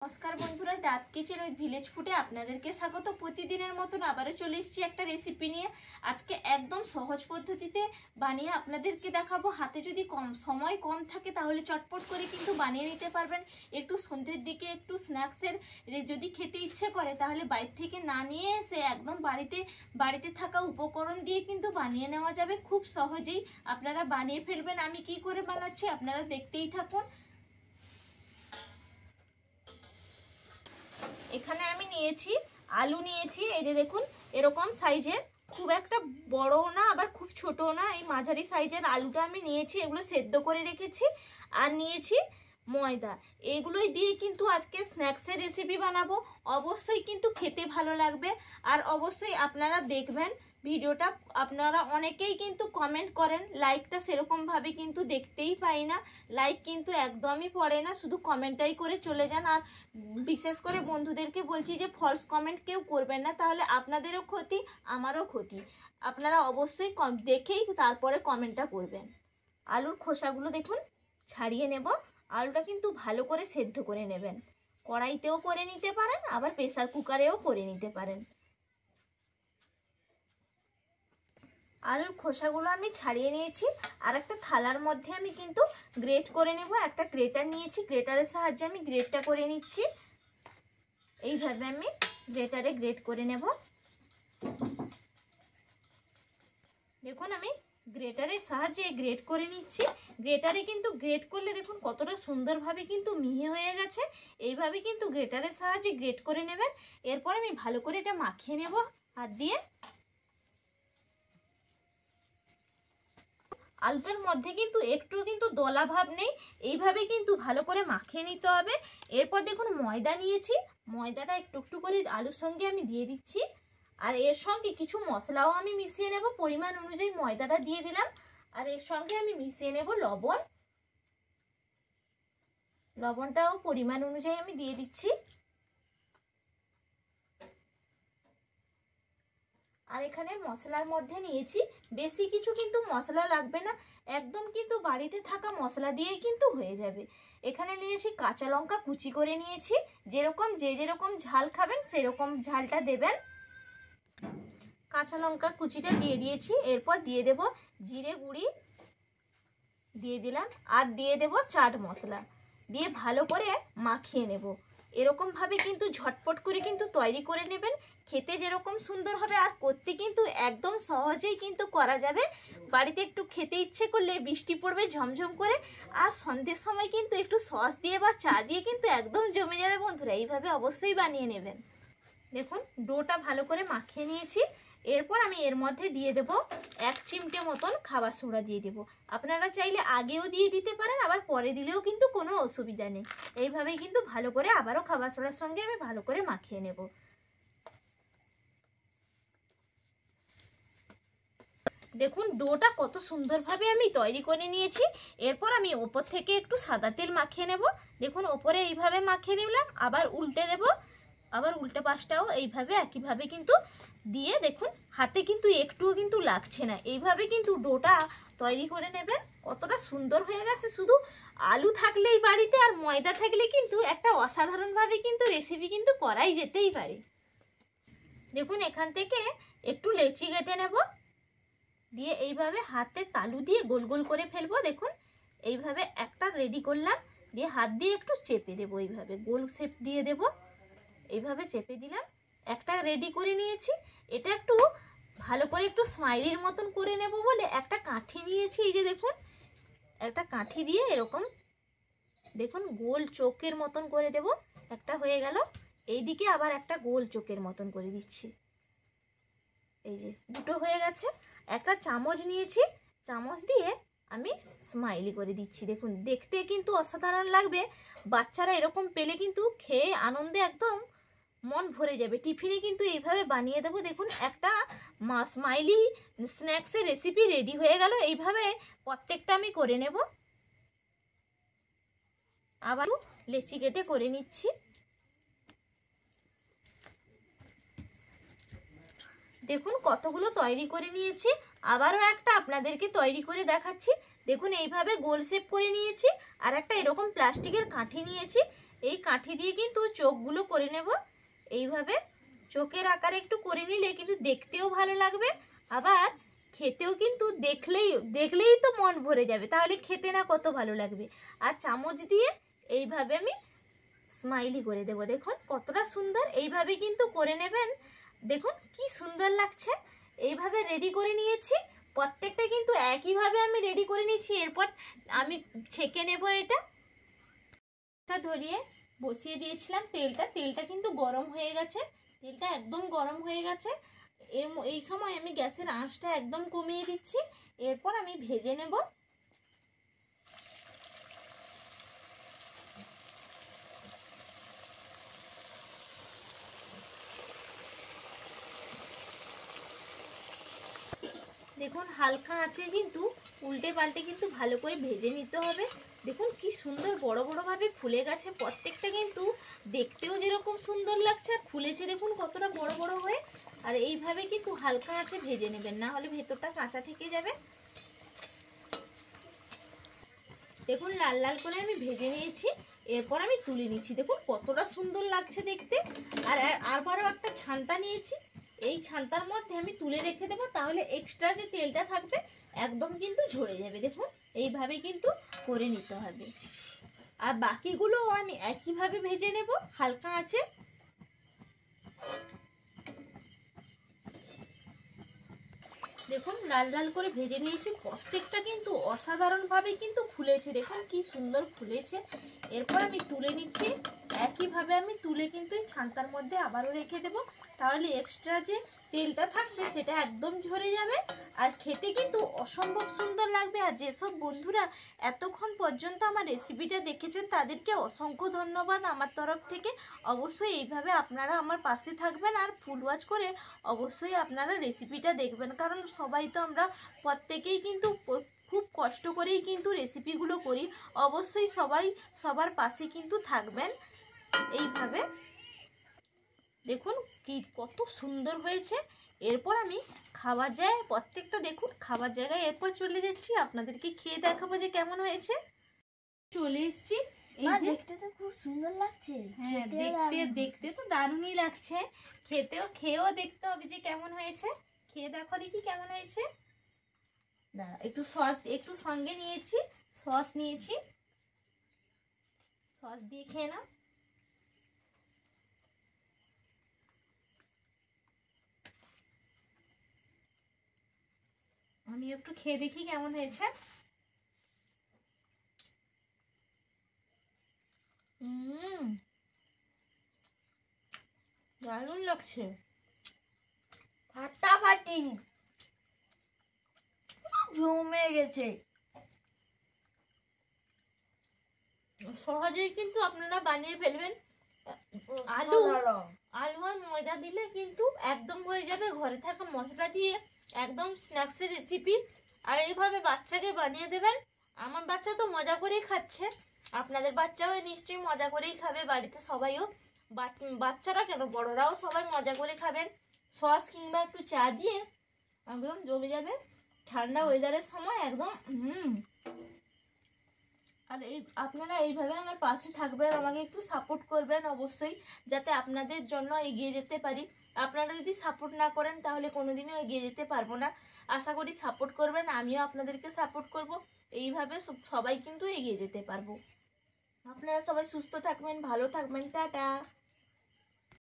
নমস্কার বন্ধুরা, ডাব কিচেন উইথ ভিলেজ ফুডে আপনাদেরকে স্বাগত। প্রতিদিনের মতন আবারও চলে এসেছি একটা রেসিপি নিয়ে। আজকে একদম সহজ পদ্ধতিতে বানিয়ে আপনাদেরকে দেখাবো। হাতে যদি সময় কম থাকে তাহলে চটপট করে কিন্তু বানিয়ে নিতে পারবেন। একটু সন্ধ্যের দিকে একটু স্ন্যাক্সের যদি খেতে ইচ্ছে করে তাহলে বাইরে থেকে না নিয়ে এসে একদম বাড়িতে থাকা উপকরণ দিয়ে কিন্তু বানিয়ে নেওয়া যাবে। খুব সহজেই আপনারা বানিয়ে ফেলবেন। আমি কি করে বানাচ্ছি আপনারা দেখতেই থাকুন। এখানে আমি নিয়েছি আলু নিয়েছি, এই যে দেখুন এরকম সাইজের, খুব একটা বড় না আবার খুব ছোট না, এই মাঝারি সাইজের আলুটা আমি নিয়েছি। এগুলো সেদ্ধ করে রেখেছি। আর নিয়েছি ময়দা। এগুলোই দিয়ে কিন্তু আজকে স্ন্যাক্সের রেসিপি বানাবো। অবশ্যই কিন্তু খেতে ভালো লাগবে। আর অবশ্যই আপনারা দেখবেন ভিডিওটা। আপনারা অনেকেই কিন্তু কমেন্ট করেন, লাইকটা সেরকমভাবে কিন্তু দেখতেই পাই না। লাইক কিন্তু একদমই পড়ে না, শুধু কমেন্টটাই করে চলে যান। আর বিশেষ করে বন্ধুদেরকে বলছি যে ফলস কমেন্ট কেউ করবেন না, তাহলে আপনাদেরও ক্ষতি আমারও ক্ষতি। আপনারা অবশ্যই দেখেই তারপরে কমেন্টটা করবেন। আলুর খোসাগুলো দেখুন ছাড়িয়ে নেব। আলুটা কিন্তু ভালো করে সেদ্ধ করে নেবেন। কড়াইতেও করে নিতে পারেন, আবার প্রেসার কুকারেও করে নিতে পারেন। আলুর খোসাগুলো আমি ছাড়িয়ে নিয়েছি। আর একটা থালার মধ্যে আমি কিন্তু গ্রেট করে নেব। একটা গ্রেটার নিয়েছি, গ্রেটারের সাহায্যে আমি গ্রেটটা করে নিচ্ছি। এইভাবে আমি গ্রেটারে গ্রেট করে নেব। দেখুন আমি গ্রেটারের সাহায্যে গ্রেট করে নিচ্ছি। গ্রেটারে কিন্তু গ্রেট করলে দেখুন কতটা সুন্দরভাবে কিন্তু মিহি হয়ে গেছে। এইভাবে কিন্তু গ্রেটারের সাহায্যে গ্রেট করে নেবেন। এরপর আমি ভালো করে এটা মাখিয়ে নেব হাত দিয়ে। আলুটার মধ্যে কিন্তু একটু কিন্তু দলা ভাব নেই, এইভাবে কিন্তু ভালো করে মাখিয়ে নিতে হবে। এরপর দেখুন ময়দা নিয়েছি, ময়দাটা একটু একটু করে আলুর সঙ্গে আমি দিয়ে দিচ্ছি। আর এর সঙ্গে কিছু মশলাও আমি মিশিয়ে নেব। পরিমাণ অনুযায়ী ময়দাটা দিয়ে দিলাম। আর এর সঙ্গে আমি মিশিয়ে নেব লবণ। লবণটাও পরিমাণ অনুযায়ী আমি দিয়ে দিচ্ছি। আর এখানে মশলার মধ্যে নিয়েছি, বেশি কিছু কিন্তু মশলা লাগবে না, একদম কিন্তু বাড়িতে থাকা মশলা দিয়েই কিন্তু হয়ে যাবে। এখানে নিয়েছি কাঁচা লঙ্কা কুচি করে নিয়েছি। যে যেরকম ঝাল খাবেন সেরকম ঝালটা দেবেন। কাঁচা লঙ্কা কুচিটা দিয়ে দিয়েছি। এরপর দিয়ে দেব জিরে গুঁড়ি, দিয়ে দিলাম। আর দিয়ে দেব চাট মশলা, দিয়ে ভালো করে মাখিয়ে নেব। এরকম ভাবে কিন্তু ঝটপট করে কিন্তু তৈরি করে নেবেন। খেতে যেরকম সুন্দর হবে আর করতে কিন্তু একদম সহজেই কিন্তু করা যাবে। বাড়িতে একটু খেতে ইচ্ছে করলে বৃষ্টি পড়বে ঝমঝম করে, আর সন্ধ্যের সময় কিন্তু একটু সস দিয়ে বা চা দিয়ে কিন্তু একদম জমে যাবে বন্ধুরা। এইভাবে অবশ্যই বানিয়ে নেবেন। দেখুন ডোটা ভালো করে মাখিয়ে নিয়েছি। এরপর আমি এর মধ্যে দিয়ে দেব 1 চিমটে মতন খাবার সোডা দিয়ে দেব। আপনারা চাইলে আগেও দিয়ে দিতে পারেন, আবার পরে দিলেও কিন্তু কোনো অসুবিধা নেই। এইভাবেই কিন্তু ভালো করে আবারও খাবার সোডার সঙ্গে আমি ভালো করে মাখিয়ে নেব। দেখুন ডোটা কত সুন্দরভাবে আমি তৈরি করে নিয়েছি। এরপর আমি ওপর থেকে একটু সাদা তেল মাখিয়ে নেব। দেখুন ওপরে এইভাবে মাখিয়ে নিলাম, আবার উল্টে দেব। আবার উল্টে পাশটাও এইভাবে একইভাবে কিন্তু দিয়ে দেখুন হাতে কিন্তু একটুও কিন্তু লাগছে না। এইভাবে কিন্তু ডোটা তৈরি করে নেবেন। কতটা সুন্দর হয়ে গেছে। শুধু আলু থাকলেই বাড়িতে আর ময়দা থাকলে কিন্তু একটা অসাধারণভাবে কিন্তু রেসিপি কিন্তু করাই যেতেই পারে। দেখুন এখান থেকে একটু লেচি কেটে নেব, দিয়ে এইভাবে হাতে তালু দিয়ে গোল গোল করে ফেলবো। দেখুন এইভাবে একটা রেডি করলাম, দিয়ে হাত দিয়ে একটু চেপে দেবো, এইভাবে গোল শেপ দিয়ে দেব। এইভাবে চেপে দিলাম, একটা রেডি করে নিয়েছি। এটা একটু ভালো করে একটু স্মাইলির মতন করে নেব বলে একটা কাঠি নিয়েছি। এই যে দেখুন একটা কাঠি দিয়ে এরকম দেখুন গোল চোখের মতন করে দেব। একটা হয়ে গেল, এইদিকে আবার একটা গোল চোখের মতন করে দিচ্ছি। এই যে দুটো হয়ে গেছে। একটা চামচ নিয়েছি, চামচ দিয়ে আমি স্মাইলি করে দিচ্ছি। দেখুন দেখতে কিন্তু অসাধারণ লাগবে। বাচ্চারা এরকম পেলে কিন্তু খেয়ে আনন্দে একদম মন ভরে যাবে। টিফিনে কিন্তু এইভাবে বানিয়ে দেবো। দেখুন একটা স্মাইলি স্ন্যাক্সের রেসিপি রেডি হয়ে গেল। এইভাবে প্রত্যেকটা আমি করে নেব। আবার লেচি কেটে করে নিচ্ছি। দেখুন কতগুলো তৈরি করে নিয়েছি। আবারও একটা আপনাদেরকে তৈরি করে দেখাচ্ছি। দেখুন এইভাবে গোল শেপ করে নিয়েছি। আর একটা এরকম প্লাস্টিকের কাঠি নিয়েছি। এই কাঠি দিয়ে কিন্তু চোখগুলো করে নেব। এইভাবে চোখের আকারে একটু করে নিলে কিন্তু দেখতেও ভালো লাগবে, আবার খেতেও কিন্তু দেখলেই তো মন ভরে যাবে, তাহলে খেতে না কত ভালো লাগবে। আর চামচ দিয়ে এইভাবে আমি স্মাইলি করে দেব। দেখুন কতটা সুন্দর, এইভাবে কিন্তু করে নেবেন। দেখুন কি সুন্দর লাগছে। এইভাবে রেডি করে নিয়েছি, প্রত্যেকটা কিন্তু একইভাবে আমি রেডি করে নিয়েছি। এরপর আমি ছেঁকে নেব। এটা ধরিয়ে বসিয়ে দিয়েছিলাম তেলটা কিন্তু গরম হয়ে গেছে, তেলটা একদম গরম হয়ে গেছে। এই সময় আমি গ্যাসের আঁচটা একদম কমিয়ে দিচ্ছি। এরপর আমি ভেজে নেব। দেখুন হালকা আছে কিন্তু উল্টে পাল্টে কিন্তু ভালো করে ভেজে নিতে হবে। দেখুন কি সুন্দর বড় বড় ভাবে ফুলে গেছে, প্রত্যেকটা কিন্তু দেখতেও যেরকম সুন্দর লাগছে আর ফুলেছে দেখুন কতটা বড় বড় হয়ে। আর এইভাবে কিন্তু হালকা আছে ভেজে নেবেন, না হলে ভেতরটা কাঁচা থেকে যাবে। দেখুন লাল লাল করে আমি ভেজে নিয়েছি, এরপর আমি তুলে নিচ্ছি। দেখুন কতটা সুন্দর লাগছে দেখতে। আর আবারও একটা ছান্তা নিয়েছি, এই ছান্তার মধ্যে আমি তুলে রেখে দেবো, তাহলে এক্সট্রা যে তেলটা থাকবে একদম কিন্তু ঝরে যাবে। দেখুন এইভাবে কিন্তু করে নিতে হবে। আর বাকিগুলো আমি একইভাবে ভেজে নেব হালকা আছে। দেখুন লাল লাল করে ভেজে নিয়েছি, প্রত্যেকটা কিন্তু অসাধারণভাবে কিন্তু ফুলেছে। দেখুন কি সুন্দর ফুলেছে। এরপর আমি তুলে নিচ্ছি। একইভাবে আমি তুলে কিন্তু এই ছান্তার মধ্যে আবারও রেখে দেব, তাহলে এক্সট্রা যে তেলটা থাকবে সেটা একদম ঝরে যাবে আর খেতে কিন্তু অসম্ভব সুন্দর লাগবে। আর যেসব বন্ধুরা এতক্ষণ পর্যন্ত আমার রেসিপিটা দেখেছেন তাদেরকে অসংখ্য ধন্যবাদ আমার তরফ থেকে। অবশ্যই এইভাবে আপনারা আমার পাশে থাকবেন আর ফুল ওয়াচ করে অবশ্যই আপনারা রেসিপিটা দেখবেন, কারণ সবাই তো আমরা প্রত্যেকেই কিন্তু খুব কষ্ট করেই কিন্তু রেসিপিগুলো করি। অবশ্যই সবাই সবার পাশে কিন্তু থাকবেন। এইভাবে দেখুন কি কত সুন্দর হয়েছে। এরপর আমি খাবার জায়গায় প্রত্যেকটা দেখুন খাবার জায়গায় এরপর চলে যাচ্ছি, আপনাদেরকে খেয়ে দেখাবো যে কেমন হয়েছে। চলে এসছি। এই যে দেখতে তো খুব সুন্দর লাগছে। হ্যাঁ দেখতে তো দারুণই লাগছে, খেয়েও দেখতে হবে যে কেমন হয়েছে। খেয়ে দেখো দেখি কেমন হয়েছে। দাঁড়া একটু সস একটু সঙ্গে নিয়েছি, সস নিয়েছি, সস দিয়ে খেয়ে নাও। আমি একটু খেয়ে দেখি কেমন হয়েছে। দারুণ লাগছে, ফাটাফাটি জমে গেছে। সহজেই কিন্তু আপনারা বানিয়ে ফেলবেন। আলু আর ময়দা দিলে কিন্তু একদম হয়ে যাবে, ঘরে থাকা মশলা দিয়ে একদম স্ন্যাক্সের রেসিপি। আর এইভাবে বাচ্চাকে বানিয়ে দেবেন। আমার বাচ্চা তো মজা করেই খাচ্ছে, আপনাদের বাচ্চাও নিশ্চয়ই মজা করেই খাবে। বাড়িতে সবাইও বাচ্চারা কেন বড়রাও সবাই মজা করে খাবেন। সস কিংবা একটু চা দিয়ে একদম জমে যাবে ঠান্ডা ওয়েদারের সময় একদম। আর আপনারা এইভাবে আমার পাশে থাকবেন, আমাকে একটু সাপোর্ট করবেন অবশ্যই, যাতে আপনাদের জন্য এগিয়ে যেতে পারি। আপনারা যদি সাপোর্ট না করেন তাহলে কোনোদিনও এগিয়ে যেতে পারবো না। আশা করি সাপোর্ট করবেন, আমিও আপনাদেরকে সাপোর্ট করব। এইভাবে সবাই কিন্তু এগিয়ে যেতে পারবো। আপনারা সবাই সুস্থ থাকবেন, ভালো থাকবেন, টাটা।